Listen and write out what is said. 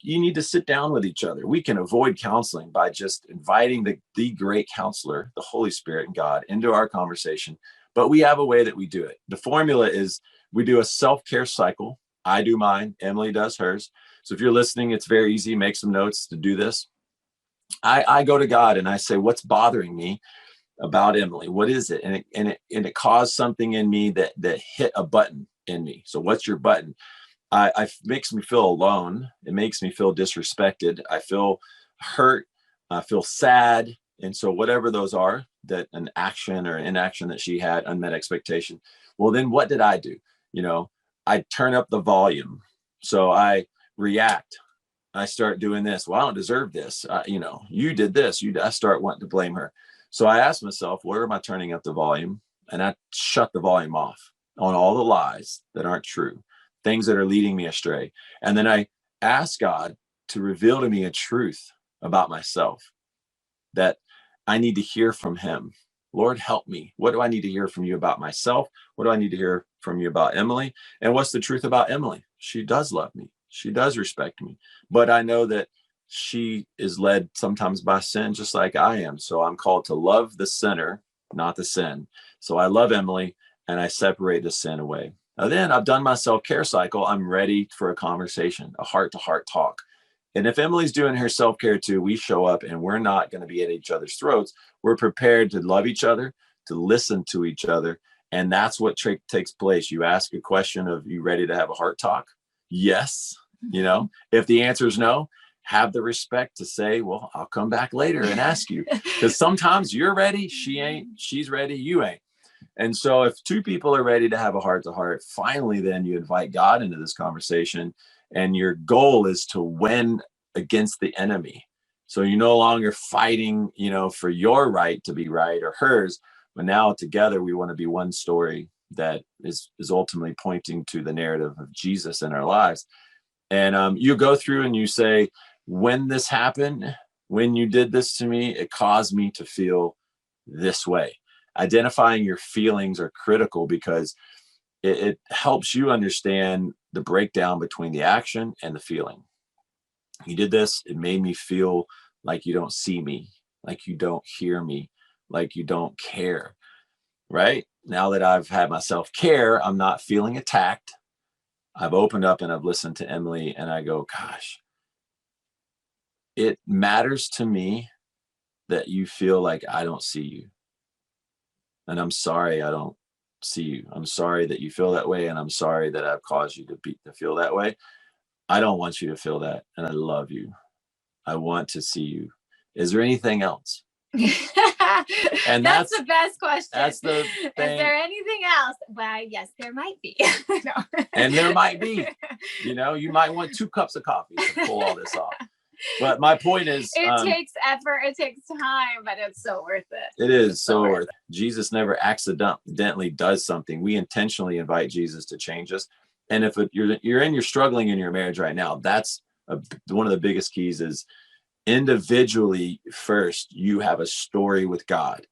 you need to sit down with each other. We can avoid counseling by just inviting the great counselor, the Holy Spirit and God, into our conversation. But we have a way that we do it. The formula is we do a self-care cycle. I do mine. Emily does hers. So if you're listening, it's very easy. Make some notes to do this. I go to God and I say, what's bothering me about Emily? What is it? And it caused something in me that hit a button in me. So what's your button? I makes me feel alone. It makes me feel disrespected. I feel hurt. I feel sad. And so whatever those are, that an action or inaction that she had, unmet expectation. Well, then what did I do? I turn up the volume. So I react. I start doing this. Well, I don't deserve this. You did this. I start wanting to blame her. So I asked myself, where am I turning up the volume? And I shut the volume off on all the lies that aren't true, things that are leading me astray. And then I ask God to reveal to me a truth about myself that I need to hear from him. Lord, help me. What do I need to hear from you about myself? What do I need to hear from you about Emily? And what's the truth about Emily? She does love me. She does respect me. But I know that she is led sometimes by sin, just like I am. So I'm called to love the sinner, not the sin. So I love Emily and I separate the sin away. Now then I've done my self-care cycle. I'm ready for a conversation, a heart-to-heart talk. And if Emily's doing her self-care too, we show up and we're not going to be at each other's throats. We're prepared to love each other, to listen to each other. And that's what takes place. You ask a question of, you ready to have a heart talk? Yes. If the answer is no, have the respect to say, well, I'll come back later and ask you. Because sometimes you're ready, she ain't, she's ready, you ain't. And so if two people are ready to have a heart to heart, finally, then you invite God into this conversation. And your goal is to win against the enemy. So you're no longer fighting, for your right to be right or hers. But now together we want to be one story that is ultimately pointing to the narrative of Jesus in our lives. And you go through and you say, when this happened, when you did this to me, it caused me to feel this way. Identifying your feelings are critical because it helps you understand the breakdown between the action and the feeling. You did this, it made me feel like you don't see me, like you don't hear me, like you don't care, right? Now that I've had my self-care, I'm not feeling attacked. I've opened up and I've listened to Emily and I go, gosh, it matters to me that you feel like I don't see you. And I'm sorry I don't see you. I'm sorry that you feel that way. And I'm sorry that I've caused you to feel that way. I don't want you to feel that. And I love you. I want to see you. Is there anything else? And that's the best question. That's the thing. Is there anything else? Well, yes, there might be. No. And there might be. You might want 2 cups of coffee to pull all this off. But my point is, it takes effort, it takes time, but it's so worth it. It is so worth it. Jesus never accidentally does something. We intentionally invite Jesus to change us. And if you're struggling in your marriage right now, that's one of the biggest keys is individually first, you have a story with God.